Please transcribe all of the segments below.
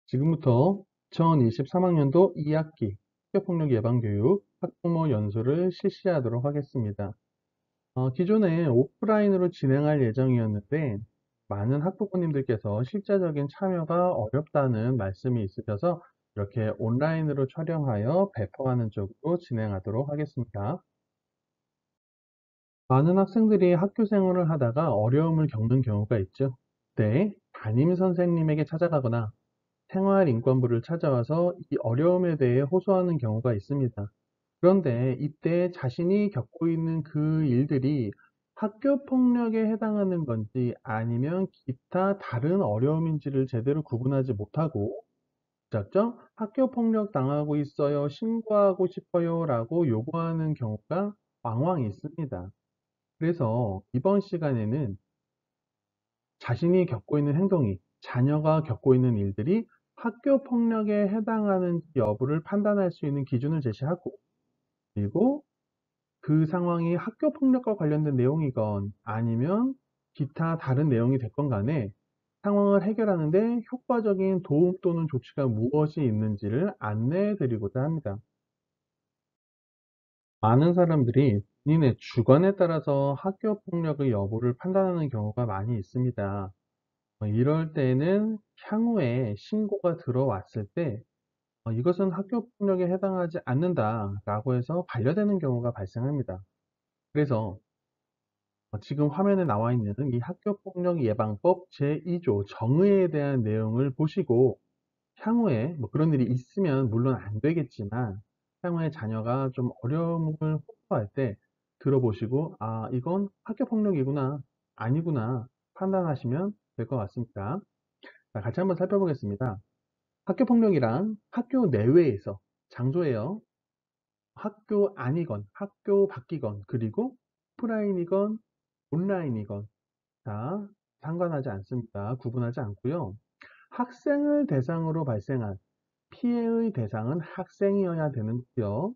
지금부터 2023학년도 2학기 학교폭력 예방교육 학부모 연수를 실시하도록 하겠습니다. 기존에 오프라인으로 진행할 예정이었는데 많은 학부모님들께서 실제적인 참여가 어렵다는 말씀이 있으셔서 이렇게 온라인으로 촬영하여 배포하는 쪽으로 진행하도록 하겠습니다. 많은 학생들이 학교 생활을 하다가 어려움을 겪는 경우가 있죠. 그때 담임 선생님에게 찾아가거나 생활인권부를 찾아와서 이 어려움에 대해 호소하는 경우가 있습니다. 그런데 이때 자신이 겪고 있는 그 일들이 학교 폭력에 해당하는 건지 아니면 기타 다른 어려움인지를 제대로 구분하지 못하고 무작정 학교 폭력 당하고 있어요, 신고하고 싶어요 라고 요구하는 경우가 왕왕 있습니다. 그래서 이번 시간에는 자신이 겪고 있는 행동이 자녀가 겪고 있는 일들이 학교 폭력에 해당하는지 여부를 판단할 수 있는 기준을 제시하고 그리고 그 상황이 학교 폭력과 관련된 내용이건 아니면 기타 다른 내용이 됐건 간에 상황을 해결하는 데 효과적인 도움 또는 조치가 무엇이 있는지를 안내해 드리고자 합니다. 많은 사람들이 본인의 주관에 따라서 학교 폭력의 여부를 판단하는 경우가 많이 있습니다. 이럴 때는 향후에 신고가 들어왔을 때 이것은 학교 폭력에 해당하지 않는다라고 해서 반려되는 경우가 발생합니다. 그래서 지금 화면에 나와 있는 이 학교폭력 예방법 제2조 정의에 대한 내용을 보시고 향후에 뭐 그런 일이 있으면 물론 안 되겠지만 향후에 자녀가 좀 어려움을 호소할 때 들어보시고 아 이건 학교폭력이구나 아니구나 판단하시면 될 것 같습니다. 자, 같이 한번 살펴보겠습니다. 학교폭력이란 학교 내외에서 장소예요. 학교 아니건 학교 밖이건 그리고 오프라인이건 온라인이건 다 상관하지 않습니다. 구분하지 않고요. 학생을 대상으로 발생한 피해의 대상은 학생이어야 되는데요.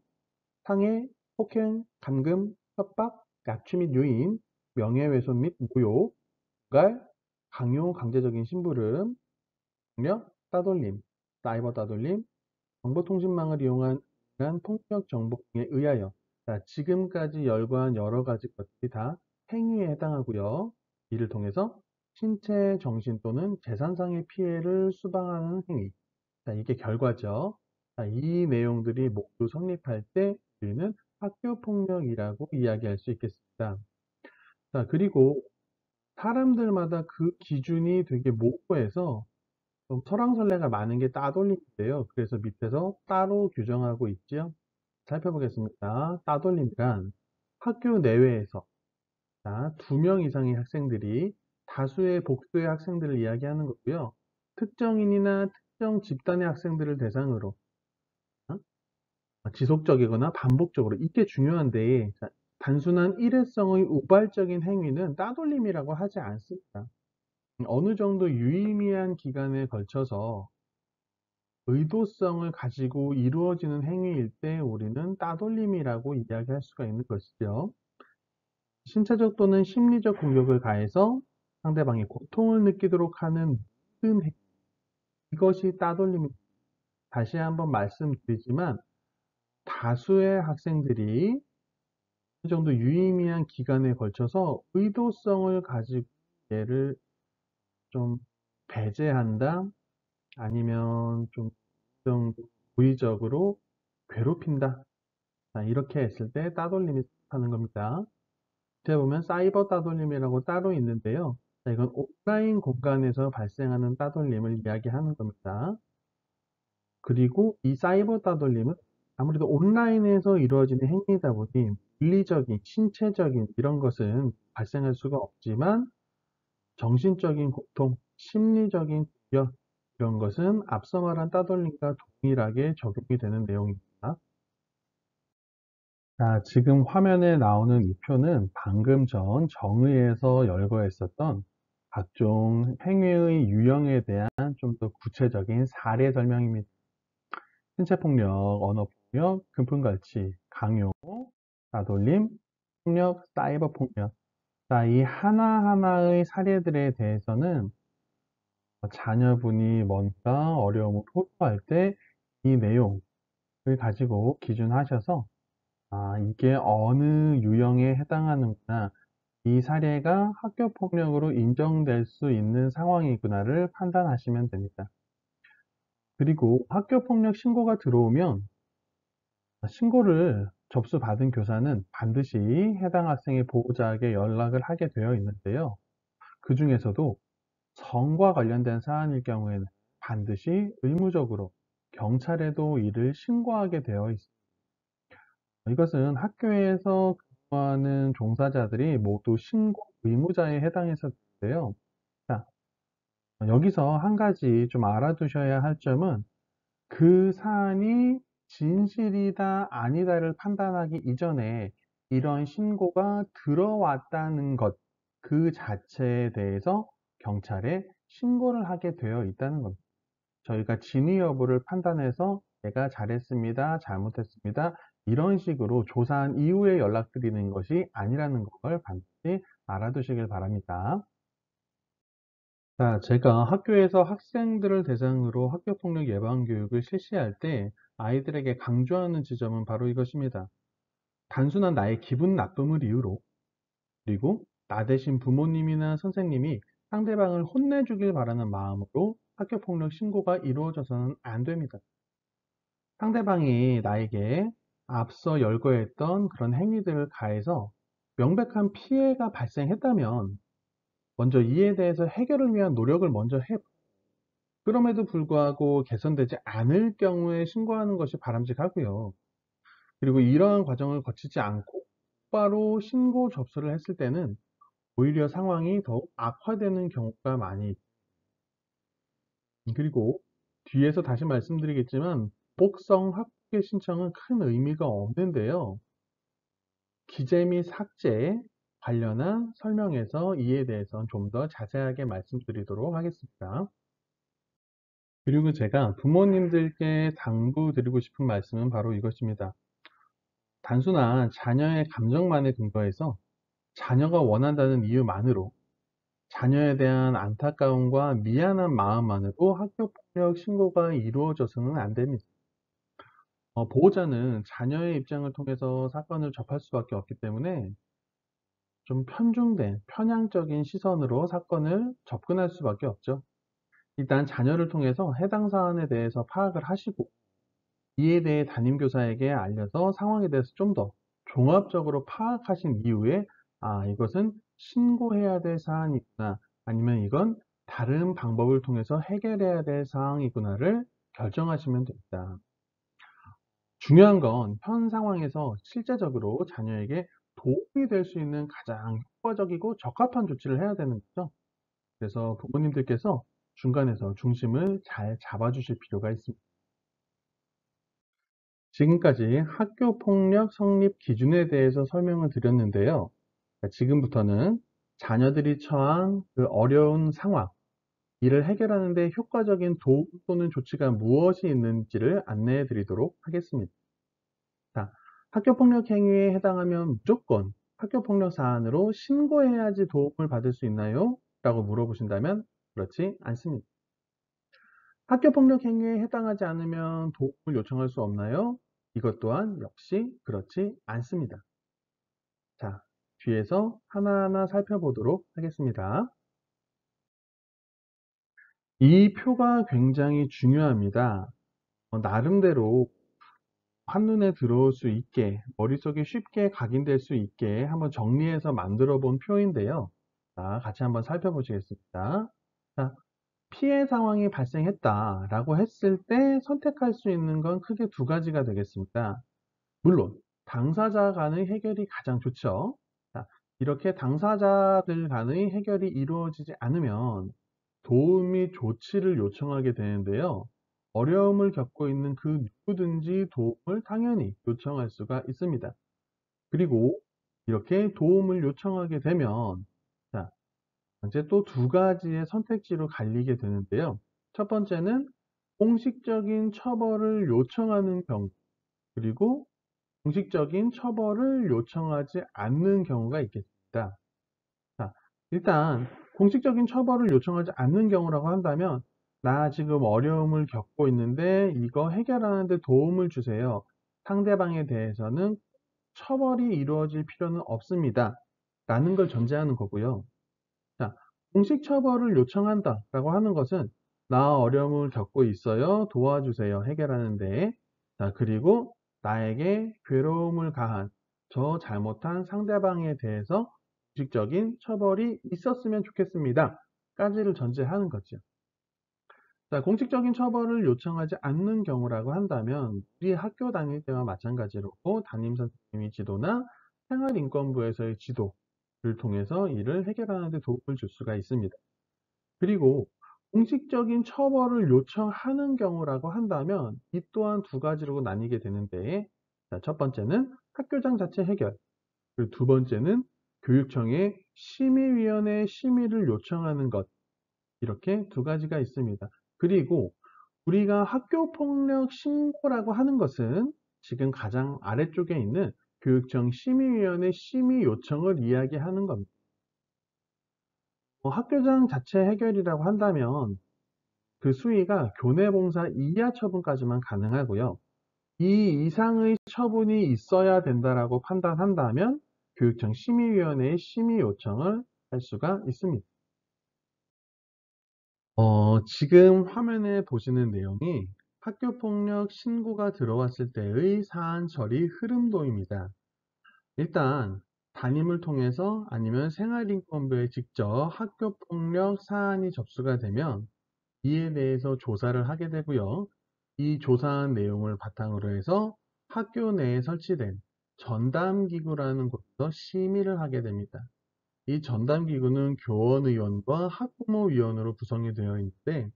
상해, 폭행, 감금, 협박, 약취 및 유인, 명예훼손 및 모욕, 갈, 강요, 강제적인 심부름, 폭력, 따돌림, 사이버 따돌림, 정보통신망을 이용한 폭력 정보에 의하여 지금까지 열거한 여러 가지 것들이 다 행위에 해당하고요. 이를 통해서 신체, 정신 또는 재산상의 피해를 수방하는 행위. 이게 결과죠. 이 내용들이 모두 성립할 때 우리는 학교폭력이라고 이야기할 수 있겠습니다. 그리고 사람들마다 그 기준이 되게 모호해서 좀 설왕설래가 많은 게 따돌림인데요. 그래서 밑에서 따로 규정하고 있죠. 살펴보겠습니다. 따돌림이란 학교 내외에서 2명 이상의 학생들이 다수의 복수의 학생들을 이야기하는 거고요. 특정인이나 특정 집단의 학생들을 대상으로 지속적이거나 반복적으로 이게 중요한데 단순한 일회성의 우발적인 행위는 따돌림이라고 하지 않습니다. 어느 정도 유의미한 기간에 걸쳐서 의도성을 가지고 이루어지는 행위일 때 우리는 따돌림이라고 이야기할 수가 있는 것이죠. 신체적 또는 심리적 공격을 가해서 상대방이 고통을 느끼도록 하는 모든 행위, 이것이 따돌림입니다. 다시 한번 말씀드리지만 다수의 학생들이 어느 정도 유의미한 기간에 걸쳐서 의도성을 가지고 얘를 좀 배제한다 아니면 좀 고의적으로 괴롭힌다. 이렇게 했을 때 따돌림이 하는 겁니다. 밑에 보면 사이버 따돌림이라고 따로 있는데요. 이건 오프라인 공간에서 발생하는 따돌림을 이야기하는 겁니다. 그리고 이 사이버 따돌림은 아무래도 온라인에서 이루어지는 행위이다 보니 물리적인, 신체적인 이런 것은 발생할 수가 없지만 정신적인 고통, 심리적인 충격 이런 것은 앞서 말한 따돌림과 동일하게 적용이 되는 내용입니다. 자, 지금 화면에 나오는 이 표는 방금 전 정의에서 열거했었던 각종 행위의 유형에 대한 좀 더 구체적인 사례 설명입니다. 신체폭력, 언어폭력, 금품갈취, 강요, 따돌림, 폭력, 사이버 폭력. 자, 이 하나하나의 사례들에 대해서는 자녀분이 뭔가 어려움을 호소할 때 이 내용을 가지고 기준하셔서 이게 어느 유형에 해당하는구나, 이 사례가 학교폭력으로 인정될 수 있는 상황이구나를 판단하시면 됩니다. 그리고 학교폭력 신고가 들어오면 신고를 접수받은 교사는 반드시 해당 학생의 보호자에게 연락을 하게 되어 있는데요. 그 중에서도 성과 관련된 사안일 경우에는 반드시 의무적으로 경찰에도 이를 신고하게 되어 있습니다. 이것은 학교에서 근무하는 종사자들이 모두 신고 의무자에 해당해서 그런데요. 자, 여기서 한 가지 좀 알아두셔야 할 점은 그 사안이 진실이다, 아니다를 판단하기 이전에 이런 신고가 들어왔다는 것, 그 자체에 대해서 경찰에 신고를 하게 되어 있다는 겁니다. 저희가 진위 여부를 판단해서 내가 잘했습니다, 잘못했습니다, 이런 식으로 조사한 이후에 연락드리는 것이 아니라는 걸 반드시 알아두시길 바랍니다. 자, 제가 학교에서 학생들을 대상으로 학교폭력 예방 교육을 실시할 때 아이들에게 강조하는 지점은 바로 이것입니다. 단순한 나의 기분 나쁨을 이유로, 그리고 나 대신 부모님이나 선생님이 상대방을 혼내주길 바라는 마음으로 학교폭력 신고가 이루어져서는 안 됩니다. 상대방이 나에게 앞서 열거했던 그런 행위들을 가해서 명백한 피해가 발생했다면 먼저 이에 대해서 해결을 위한 노력을 먼저 해, 그럼에도 불구하고 개선되지 않을 경우에 신고하는 것이 바람직하고요. 그리고 이러한 과정을 거치지 않고 바로 신고 접수를 했을 때는 오히려 상황이 더욱 악화되는 경우가 많이 있습니다. 그리고 뒤에서 다시 말씀드리겠지만 복성 학폭의 신청은 큰 의미가 없는데요. 기재 및 삭제 관련한 설명에서 이에 대해서는 좀 더 자세하게 말씀드리도록 하겠습니다. 그리고 제가 부모님들께 당부드리고 싶은 말씀은 바로 이것입니다. 단순한 자녀의 감정만에 근거해서 자녀가 원한다는 이유만으로 자녀에 대한 안타까움과 미안한 마음만으로 학교폭력 신고가 이루어져서는 안 됩니다. 보호자는 자녀의 입장을 통해서 사건을 접할 수밖에 없기 때문에 좀 편중된 편향적인 시선으로 사건을 접근할 수밖에 없죠. 일단 자녀를 통해서 해당 사안에 대해서 파악을 하시고 이에 대해 담임교사에게 알려서 상황에 대해서 좀 더 종합적으로 파악하신 이후에 이것은 신고해야 될 사안이구나, 아니면 이건 다른 방법을 통해서 해결해야 될 사항이구나를 결정하시면 됩니다. 중요한 건 현 상황에서 실제적으로 자녀에게 도움이 될 수 있는 가장 효과적이고 적합한 조치를 해야 되는 거죠. 그래서 부모님들께서 중간에서 중심을 잘 잡아주실 필요가 있습니다. 지금까지 학교폭력 성립 기준에 대해서 설명을 드렸는데요. 지금부터는 자녀들이 처한 그 어려운 상황, 이를 해결하는 데 효과적인 도움 또는 조치가 무엇이 있는지를 안내해 드리도록 하겠습니다. 자, 학교폭력 행위에 해당하면 무조건 학교폭력 사안으로 신고해야지 도움을 받을 수 있나요? 라고 물어보신다면 그렇지 않습니다. 학교폭력 행위에 해당하지 않으면 도움을 요청할 수 없나요? 이것 또한 역시 그렇지 않습니다. 자, 뒤에서 하나하나 살펴보도록 하겠습니다. 이 표가 굉장히 중요합니다. 나름대로 한눈에 들어올 수 있게, 머릿속에 쉽게 각인될 수 있게 한번 정리해서 만들어 본 표인데요. 자, 같이 한번 살펴보시겠습니다. 자, 피해 상황이 발생했다라고 했을 때 선택할 수 있는 건 크게 두 가지가 되겠습니다. 물론 당사자 간의 해결이 가장 좋죠. 자, 이렇게 당사자들 간의 해결이 이루어지지 않으면 도움 및 조치를 요청하게 되는데요. 어려움을 겪고 있는 그 누구든지 도움을 당연히 요청할 수가 있습니다. 그리고 이렇게 도움을 요청하게 되면 자, 이제 또 두 가지의 선택지로 갈리게 되는데요. 첫 번째는 공식적인 처벌을 요청하는 경우, 그리고 공식적인 처벌을 요청하지 않는 경우가 있겠습니다. 자, 일단 공식적인 처벌을 요청하지 않는 경우라고 한다면, 나 지금 어려움을 겪고 있는데 이거 해결하는 데 도움을 주세요. 상대방에 대해서는 처벌이 이루어질 필요는 없습니다. 라는 걸 전제하는 거고요. 자, 공식 처벌을 요청한다라고 하는 것은 나 어려움을 겪고 있어요. 도와주세요. 해결하는데. 자, 그리고 나에게 괴로움을 가한 저 잘못한 상대방에 대해서 공식적인 처벌이 있었으면 좋겠습니다. 까지를 전제하는 거죠. 자, 공식적인 처벌을 요청하지 않는 경우라고 한다면 우리 학교 다닐 때와 마찬가지로 담임 선생님이 지도나 생활인권부에서의 지도를 통해서 이를 해결하는 데 도움을 줄 수가 있습니다. 그리고 공식적인 처벌을 요청하는 경우라고 한다면 이 또한 두 가지로 나뉘게 되는데, 자, 첫 번째는 학교장 자체 해결, 그리고 두 번째는 교육청의 심의위원회 심의를 요청하는 것, 이렇게 두 가지가 있습니다. 그리고 우리가 학교폭력 신고라고 하는 것은 지금 가장 아래쪽에 있는 교육청 심의위원회 심의 요청을 이야기하는 겁니다. 학교장 자체 해결이라고 한다면 그 수위가 교내봉사 이하 처분까지만 가능하고요. 이 이상의 처분이 있어야 된다라고 판단한다면 교육청 심의위원회의 심의 요청을 할 수가 있습니다. 지금 화면에 보시는 내용이 학교폭력 신고가 들어왔을 때의 사안 처리 흐름도입니다. 일단 담임을 통해서 아니면 생활인권부에 직접 학교폭력 사안이 접수가 되면 이에 대해서 조사를 하게 되고요. 이 조사한 내용을 바탕으로 해서 학교 내에 설치된 전담기구라는 곳에서 심의를 하게 됩니다. 이 전담기구는 교원의원과 학부모위원으로 구성이 되어 있는데,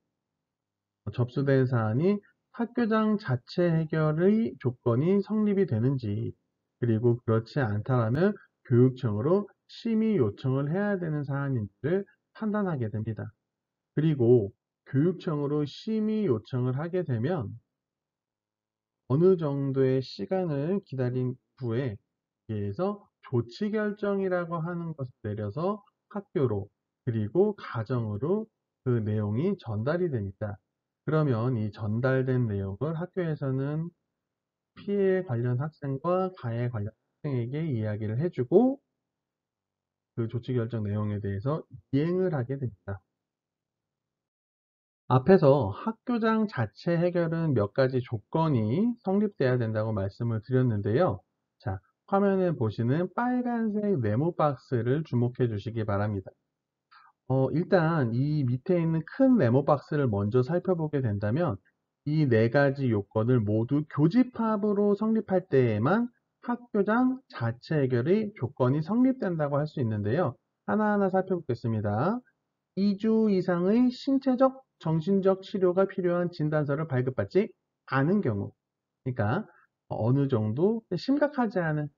접수된 사안이 학교장 자체 해결의 조건이 성립이 되는지, 그리고 그렇지 않다라면 교육청으로 심의 요청을 해야 되는 사안인지를 판단하게 됩니다. 그리고 교육청으로 심의 요청을 하게 되면 어느 정도의 시간을 기다린 후에 여기에서 조치 결정이라고 하는 것을 내려서 학교로 그리고 가정으로 그 내용이 전달이 됩니다. 그러면 이 전달된 내용을 학교에서는 피해 관련 학생과 가해 관련 학생에게 이야기를 해주고 그 조치 결정 내용에 대해서 이행을 하게 됩니다. 앞에서 학교장 자체 해결은 몇 가지 조건이 성립돼야 된다고 말씀을 드렸는데요. 자, 화면에 보시는 빨간색 네모 박스를 주목해 주시기 바랍니다. 일단 이 밑에 있는 큰 네모 박스를 먼저 살펴보게 된다면 이 네 가지 요건을 모두 교집합으로 성립할 때에만 학교장 자체 해결의 조건이 성립된다고 할 수 있는데요. 하나하나 살펴보겠습니다. 2주 이상의 신체적, 정신적 치료가 필요한 진단서를 발급받지 않은 경우, 그러니까 어느 정도 심각하지 않은,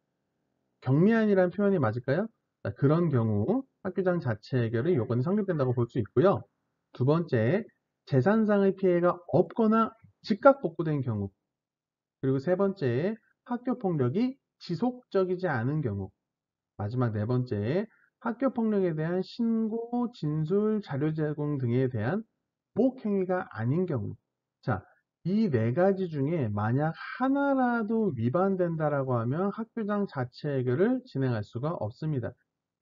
경미한이라는 표현이 맞을까요? 자, 그런 경우 학교장 자체 해결의 요건이 성립된다고 볼 수 있고요. 두 번째, 재산상의 피해가 없거나 즉각 복구된 경우, 그리고 세 번째, 학교 폭력이 지속적이지 않은 경우, 마지막 네 번째, 학교 폭력에 대한 신고, 진술, 자료 제공 등에 대한 보복행위가 아닌 경우. 자, 이 네 가지 중에 만약 하나라도 위반된다라고 하면 학교장 자체 해결을 진행할 수가 없습니다.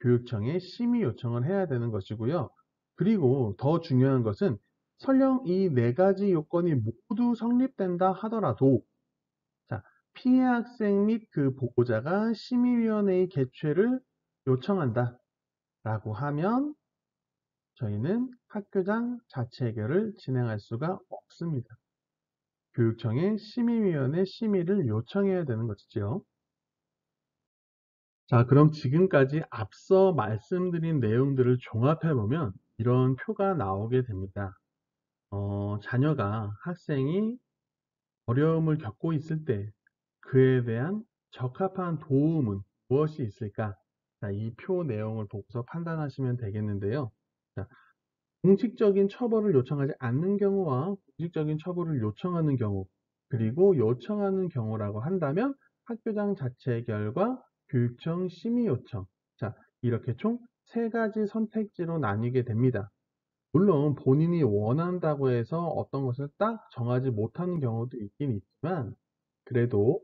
교육청에 심의 요청을 해야 되는 것이고요. 그리고 더 중요한 것은 설령 이 네 가지 요건이 모두 성립된다 하더라도, 자, 피해 학생 및 그 보호자가 심의위원회의 개최를 요청한다 라고 하면 저희는 학교장 자체 해결을 진행할 수가 없습니다. 교육청에 심의위원회 심의를 요청해야 되는 것이죠. 자, 그럼 지금까지 앞서 말씀드린 내용들을 종합해보면 이런 표가 나오게 됩니다. 자녀가, 학생이 어려움을 겪고 있을 때 그에 대한 적합한 도움은 무엇이 있을까? 자, 이 표 내용을 보고서 판단하시면 되겠는데요. 자, 공식적인 처벌을 요청하지 않는 경우와 공식적인 처벌을 요청하는 경우, 그리고 요청하는 경우라고 한다면 학교장 자체 해결과 교육청 심의 요청. 자, 이렇게 총 세 가지 선택지로 나뉘게 됩니다. 물론 본인이 원한다고 해서 어떤 것을 딱 정하지 못하는 경우도 있긴 있지만, 그래도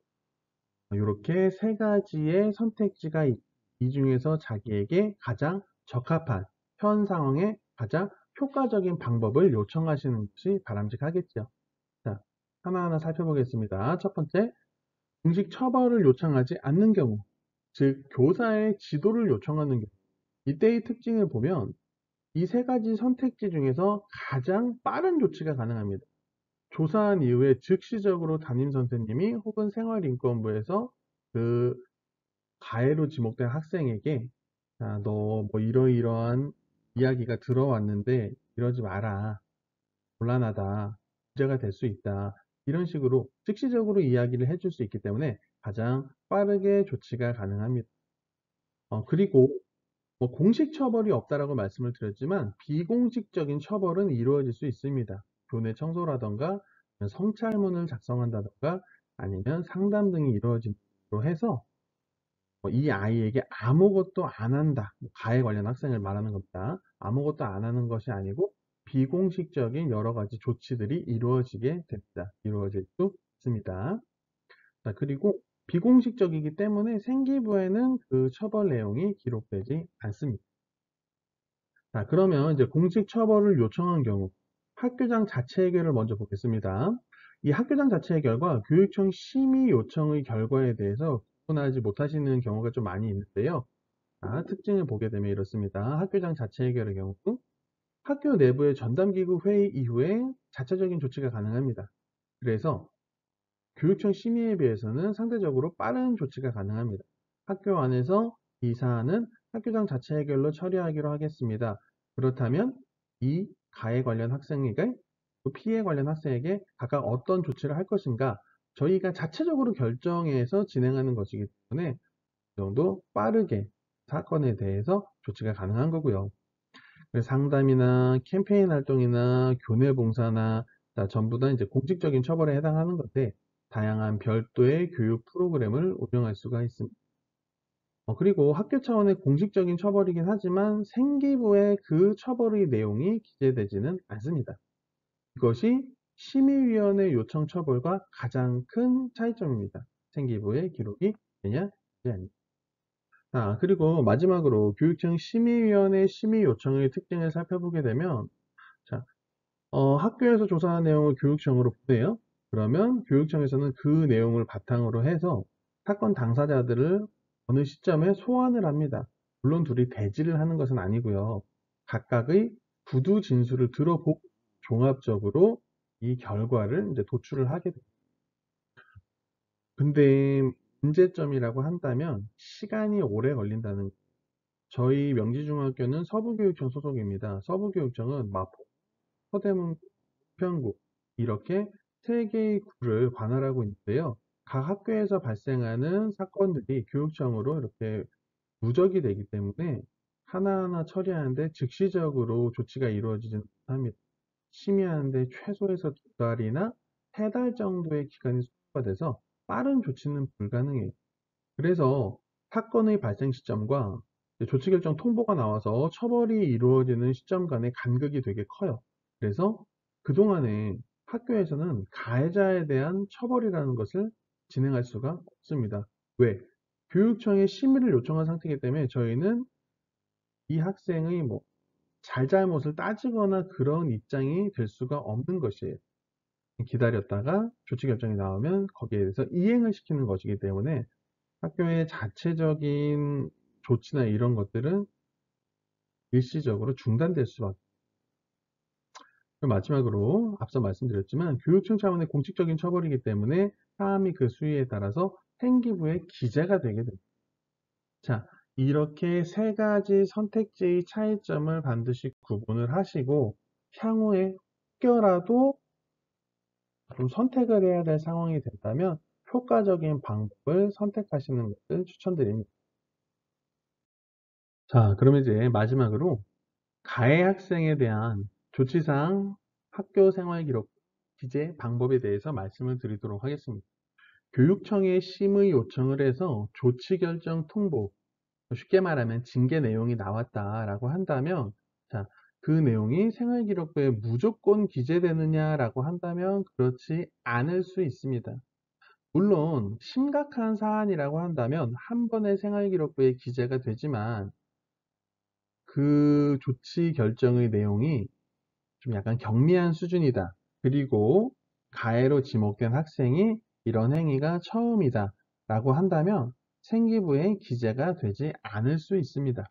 이렇게 세 가지의 선택지가 이 중에서 자기에게 가장 적합한 현 상황에 가장 효과적인 방법을 요청하시는 것이 바람직하겠죠. 자, 하나하나 살펴보겠습니다. 첫 번째, 공식 처벌을 요청하지 않는 경우, 즉 교사의 지도를 요청하는 경우. 이때의 특징을 보면 이 세 가지 선택지 중에서 가장 빠른 조치가 가능합니다. 조사한 이후에 즉시적으로 담임 선생님이 혹은 생활인권부에서 그 가해로 지목된 학생에게, 자, 너 뭐 이러이러한 이야기가 들어왔는데 이러지 마라. 곤란하다. 문제가 될 수 있다. 이런 식으로 즉시적으로 이야기를 해줄 수 있기 때문에 가장 빠르게 조치가 가능합니다. 그리고 뭐 공식 처벌이 없다라고 말씀을 드렸지만 비공식적인 처벌은 이루어질 수 있습니다. 교내 청소라던가 성찰문을 작성한다던가 아니면 상담 등이 이루어짐으로 해서 이 아이에게 아무것도 안 한다. 가해 관련 학생을 말하는 겁니다. 아무것도 안 하는 것이 아니고 비공식적인 여러 가지 조치들이 이루어지게 됩니다. 이루어질 수 있습니다. 자, 그리고 비공식적이기 때문에 생기부에는 그 처벌 내용이 기록되지 않습니다. 자, 그러면 이제 공식 처벌을 요청한 경우 학교장 자체 해결을 먼저 보겠습니다. 이 학교장 자체 해결과 교육청 심의 요청의 결과에 대해서 구분하지 못하시는 경우가 좀 많이 있는데요. 자, 특징을 보게 되면 이렇습니다. 학교장 자체 해결의 경우 학교 내부의 전담기구 회의 이후에 자체적인 조치가 가능합니다. 그래서 교육청 심의에 비해서는 상대적으로 빠른 조치가 가능합니다. 학교 안에서 이 사안은 학교장 자체 해결로 처리하기로 하겠습니다. 그렇다면 이 가해 관련 학생에게, 또 피해 관련 학생에게 각각 어떤 조치를 할 것인가 저희가 자체적으로 결정해서 진행하는 것이기 때문에 이 정도 빠르게 사건에 대해서 조치가 가능한 거고요. 상담이나 캠페인 활동이나 교내 봉사나 전부 다 이제 공식적인 처벌에 해당하는 건데 다양한 별도의 교육 프로그램을 운영할 수가 있습니다. 그리고 학교 차원의 공식적인 처벌이긴 하지만 생기부에 그 처벌의 내용이 기재되지는 않습니다. 이것이 심의위원회 요청 처벌과 가장 큰 차이점입니다. 생기부에 기록이 되냐, 되지 않냐. 그리고 마지막으로 교육청 심의위원회 심의 요청의 특징을 살펴보게 되면, 자, 학교에서 조사한 내용을 교육청으로 보내요. 그러면 교육청에서는 그 내용을 바탕으로 해서 사건 당사자들을 어느 시점에 소환을 합니다. 물론 둘이 대지를 하는 것은 아니고요. 각각의 구두 진술을 들어보고 종합적으로 이 결과를 이제 도출을 하게 됩니다. 근데 문제점이라고 한다면 시간이 오래 걸린다는 거예요. 저희 명지중학교는 서부교육청 소속입니다. 서부교육청은 마포, 서대문, 부평구 이렇게 세 개의 구를 관할하고 있는데요. 각 학교에서 발생하는 사건들이 교육청으로 이렇게 누적이 되기 때문에 하나하나 처리하는데 즉시적으로 조치가 이루어지지 못합니다. 심의하는데 최소에서 두 달이나 세 달 정도의 기간이 소요가 돼서 빠른 조치는 불가능해요. 그래서 사건의 발생 시점과 조치 결정 통보가 나와서 처벌이 이루어지는 시점 간의 간극이 되게 커요. 그래서 그동안에 학교에서는 가해자에 대한 처벌이라는 것을 진행할 수가 없습니다. 왜? 교육청에 심의를 요청한 상태이기 때문에 저희는 이 학생의 뭐 잘잘못을 따지거나 그런 입장이 될 수가 없는 것이에요. 기다렸다가 조치 결정이 나오면 거기에 대해서 이행을 시키는 것이기 때문에 학교의 자체적인 조치나 이런 것들은 일시적으로 중단될 수밖에. 마지막으로 앞서 말씀드렸지만 교육청 차원의 공식적인 처벌이기 때문에 사람이 그 수위에 따라서 행기부에 기재가 되게 됩니다. 자, 이렇게 세 가지 선택지의 차이점을 반드시 구분을 하시고 향후에 혹여라도 좀 선택을 해야 될 상황이 된다면 효과적인 방법을 선택하시는 것을 추천드립니다. 자, 그러면 이제 마지막으로 가해 학생에 대한 조치사항 학교 생활 기록 기재 방법에 대해서 말씀을 드리도록 하겠습니다. 교육청에 심의 요청을 해서 조치 결정 통보 쉽게 말하면 징계 내용이 나왔다라고 한다면, 자, 그 내용이 생활기록부에 무조건 기재되느냐라고 한다면 그렇지 않을 수 있습니다. 물론 심각한 사안이라고 한다면 한 번의 생활기록부에 기재가 되지만, 그 조치 결정의 내용이 좀 약간 경미한 수준이다, 그리고 가해로 지목된 학생이 이런 행위가 처음이다 라고 한다면 생기부에 기재가 되지 않을 수 있습니다.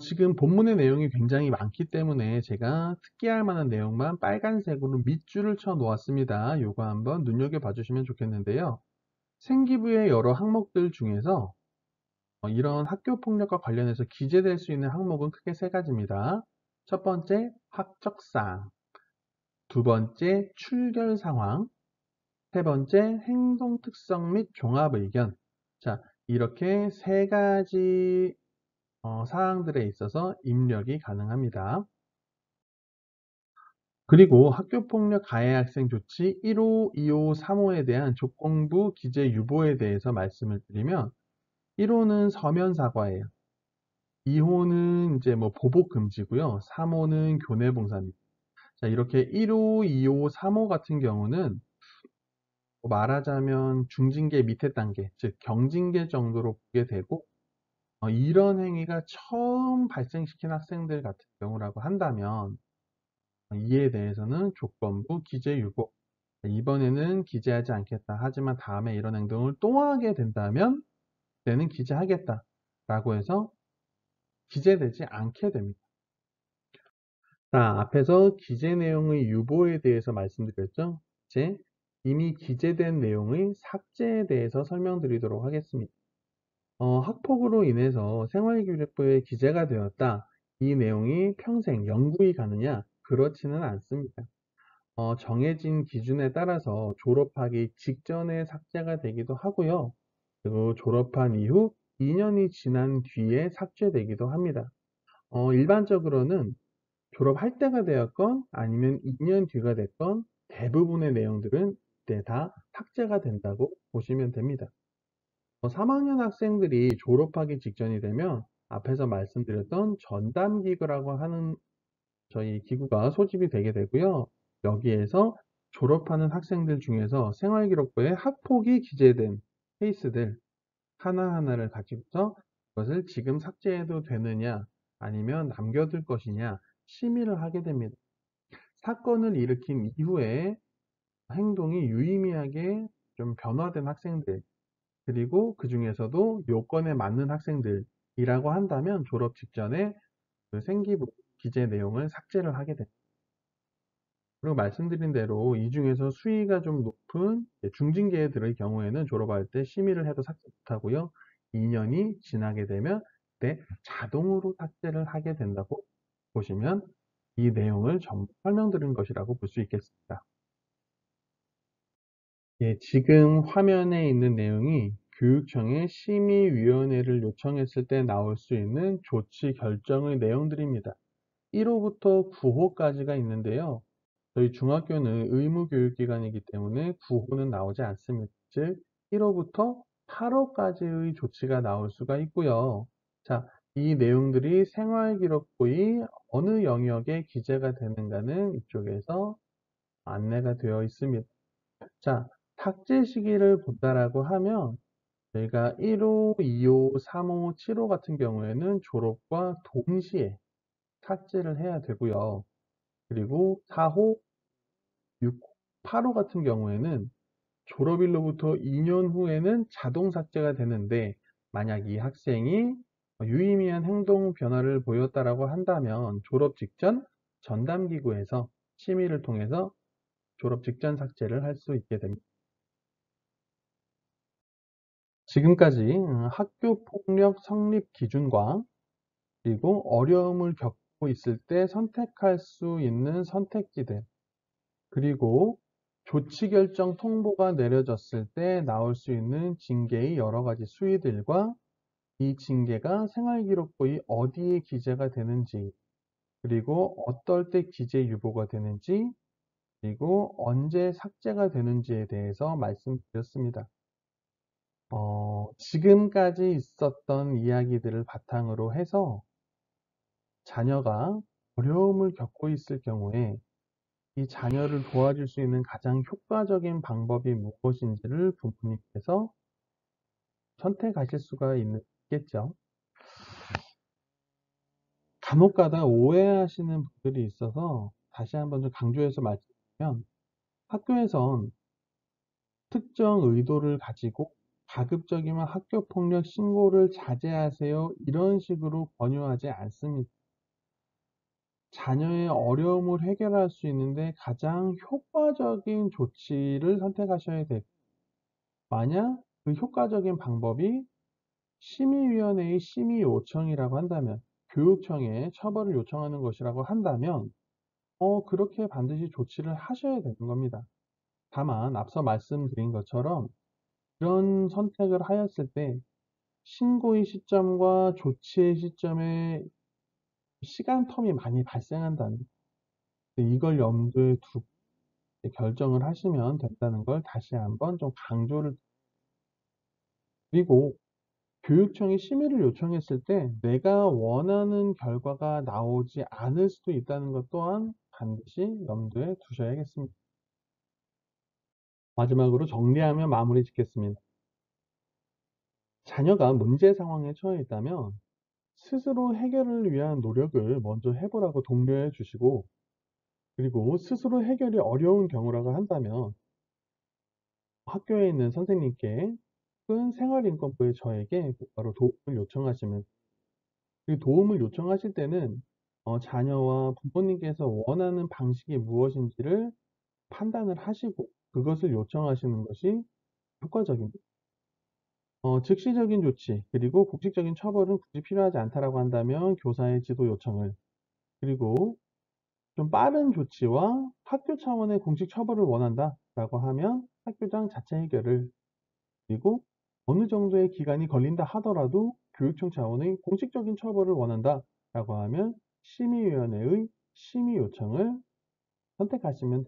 지금 본문의 내용이 굉장히 많기 때문에 제가 특기할 만한 내용만 빨간색으로 밑줄을 쳐 놓았습니다. 요거 한번 눈여겨봐 주시면 좋겠는데요. 생기부의 여러 항목들 중에서 이런 학교폭력과 관련해서 기재될 수 있는 항목은 크게 세 가지입니다. 첫 번째, 학적사항. 두 번째, 출결 상황. 세 번째, 행동 특성 및 종합 의견. 자, 이렇게 세 가지 사항들에 있어서 입력이 가능합니다. 그리고 학교폭력 가해 학생 조치 1호, 2호, 3호에 대한 조건부 기재 유보에 대해서 말씀을 드리면, 1호는 서면 사과예요. 2호는 이제 뭐 보복 금지고요. 3호는 교내 봉사입니다. 자, 이렇게 1호, 2호, 3호 같은 경우는 말하자면 중징계 밑에 단계, 즉 경징계 정도로 보게 되고, 이런 행위가 처음 발생시킨 학생들 같은 경우라고 한다면 이에 대해서는 조건부 기재 유보. 이번에는 기재하지 않겠다. 하지만 다음에 이런 행동을 또 하게 된다면 그때는 기재하겠다 라고 해서 기재되지 않게 됩니다. 자, 앞에서 기재 내용의 유보에 대해서 말씀드렸죠. 이제 이미 기재된 내용의 삭제에 대해서 설명드리도록 하겠습니다. 학폭으로 인해서 생활기록부에 기재가 되었다. 이 내용이 평생 영구히 가느냐? 그렇지는 않습니다. 정해진 기준에 따라서 졸업하기 직전에 삭제가 되기도 하고요. 그리고 졸업한 이후 2년이 지난 뒤에 삭제되기도 합니다. 일반적으로는 졸업할 때가 되었건 아니면 2년 뒤가 됐건 대부분의 내용들은 그때 다 삭제가 된다고 보시면 됩니다. 3학년 학생들이 졸업하기 직전이 되면 앞에서 말씀드렸던 전담기구라고 하는 저희 기구가 소집이 되게 되고요. 여기에서 졸업하는 학생들 중에서 생활기록부에 학폭이 기재된 케이스들 하나하나를 가지고서 그것을 지금 삭제해도 되느냐 아니면 남겨둘 것이냐 심의를 하게 됩니다. 사건을 일으킨 이후에 행동이 유의미하게 좀 변화된 학생들, 그리고 그 중에서도 요건에 맞는 학생들이라고 한다면 졸업 직전에 그 생기부 기재 내용을 삭제를 하게 됩니다. 그리고 말씀드린 대로 이 중에서 수위가 좀 높은 중징계들의 경우에는 졸업할 때 심의를 해도 삭제 못하고요. 2년이 지나게 되면 그때 자동으로 삭제를 하게 된다고 보시면 이 내용을 전부 설명드린 것이라고 볼 수 있겠습니다. 예, 지금 화면에 있는 내용이 교육청에 심의위원회를 요청했을 때 나올 수 있는 조치 결정의 내용들입니다. 1호부터 9호까지가 있는데요. 저희 중학교는 의무교육기관이기 때문에 9호는 나오지 않습니다. 즉, 1호부터 8호까지의 조치가 나올 수가 있고요. 자, 이 내용들이 생활기록부의 어느 영역에 기재가 되는가는 이쪽에서 안내가 되어 있습니다. 자, 삭제 시기를 본다라고 하면 저희가 1호, 2호, 3호, 7호 같은 경우에는 졸업과 동시에 삭제를 해야 되고요. 그리고 4호, 6호, 8호 같은 경우에는 졸업일로부터 2년 후에는 자동 삭제가 되는데, 만약 이 학생이 유의미한 행동 변화를 보였다라고 한다면 졸업 직전 전담기구에서 심의를 통해서 졸업 직전 삭제를 할 수 있게 됩니다. 지금까지 학교 폭력 성립 기준과 그리고 어려움을 겪고 있을 때 선택할 수 있는 선택지들, 그리고 조치 결정 통보가 내려졌을 때 나올 수 있는 징계의 여러 가지 수위들과 이 징계가 생활기록부의 어디에 기재가 되는지, 그리고 어떨 때 기재 유보가 되는지, 그리고 언제 삭제가 되는지에 대해서 말씀드렸습니다. 지금까지 있었던 이야기들을 바탕으로 해서 자녀가 어려움을 겪고 있을 경우에 이 자녀를 도와줄 수 있는 가장 효과적인 방법이 무엇인지를 부모님께서 선택하실 수가 있겠죠. 간혹 가다 오해하시는 분들이 있어서 다시 한번 좀 강조해서 말씀드리면, 학교에선 특정 의도를 가지고 가급적이면 학교 폭력 신고를 자제하세요, 이런 식으로 권유하지 않습니다. 자녀의 어려움을 해결할 수 있는데 가장 효과적인 조치를 선택하셔야 되고, 만약 그 효과적인 방법이 심의위원회의 심의 요청이라고 한다면, 교육청에 처벌을 요청하는 것이라고 한다면, 그렇게 반드시 조치를 하셔야 되는 겁니다. 다만 앞서 말씀드린 것처럼 이런 선택을 하였을 때 신고의 시점과 조치의 시점에 시간 텀이 많이 발생한다는, 이걸 염두에 두고 결정을 하시면 된다는 걸 다시 한번 좀 강조를. 그리고 교육청이 심의를 요청했을 때 내가 원하는 결과가 나오지 않을 수도 있다는 것 또한 반드시 염두에 두셔야겠습니다. 마지막으로 정리하며 마무리 짓겠습니다. 자녀가 문제 상황에 처해 있다면 스스로 해결을 위한 노력을 먼저 해보라고 독려해 주시고, 그리고 스스로 해결이 어려운 경우라고 한다면 학교에 있는 선생님께 혹은 생활인권부의 저에게 바로 도움을 요청하시면, 그 도움을 요청하실 때는 자녀와 부모님께서 원하는 방식이 무엇인지를 판단을 하시고 그것을 요청하시는 것이 효과적입니다. 즉시적인 조치, 그리고 공식적인 처벌은 굳이 필요하지 않다라고 한다면 교사의 지도 요청을, 그리고 좀 빠른 조치와 학교 차원의 공식 처벌을 원한다라고 하면 학교장 자체 해결을, 그리고 어느 정도의 기간이 걸린다 하더라도 교육청 차원의 공식적인 처벌을 원한다라고 하면 심의위원회의 심의 요청을 선택하시면.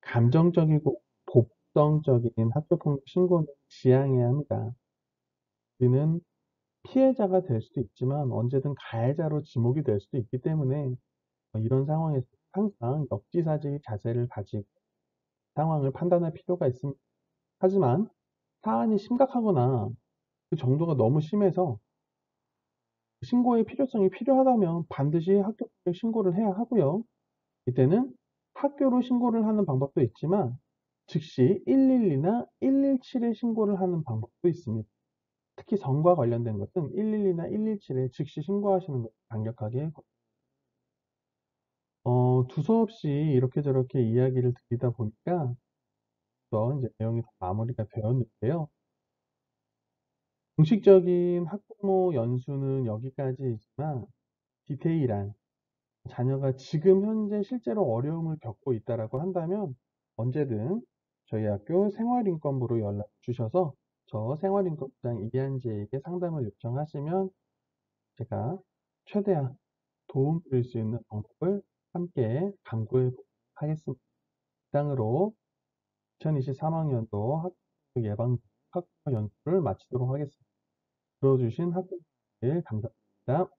감정적이고 복성적인 학교폭력 신고는 지양해야 합니다. 우리는 피해자가 될 수도 있지만 언제든 가해자로 지목이 될 수도 있기 때문에 이런 상황에서 항상 역지사지 자세를 가지고 상황을 판단할 필요가 있습니다. 하지만 사안이 심각하거나 그 정도가 너무 심해서 신고의 필요성이 필요하다면 반드시 학교폭력 신고를 해야 하고요. 이때는 학교로 신고를 하는 방법도 있지만 즉시 112나 117에 신고를 하는 방법도 있습니다. 특히 성과 관련된 것은 112나 117에 즉시 신고하시는 것을 강력하게 두서없이 이렇게 저렇게 이야기를 드리다 보니까 이제 내용이 다 마무리가 되었는데요. 공식적인 학부모 연수는 여기까지이지만 디테일한, 자녀가 지금 현재 실제로 어려움을 겪고 있다라고 한다면 언제든 저희 학교 생활인권부로 연락 주셔서 저 생활인권부장 이한재에게 상담을 요청하시면 제가 최대한 도움 드릴 수 있는 방법을 함께 강구해 보도록 하겠습니다. 이상으로 2023학년도 학교 예방 학부모 연수를 마치도록 하겠습니다. 들어주신 학부모님 감사합니다.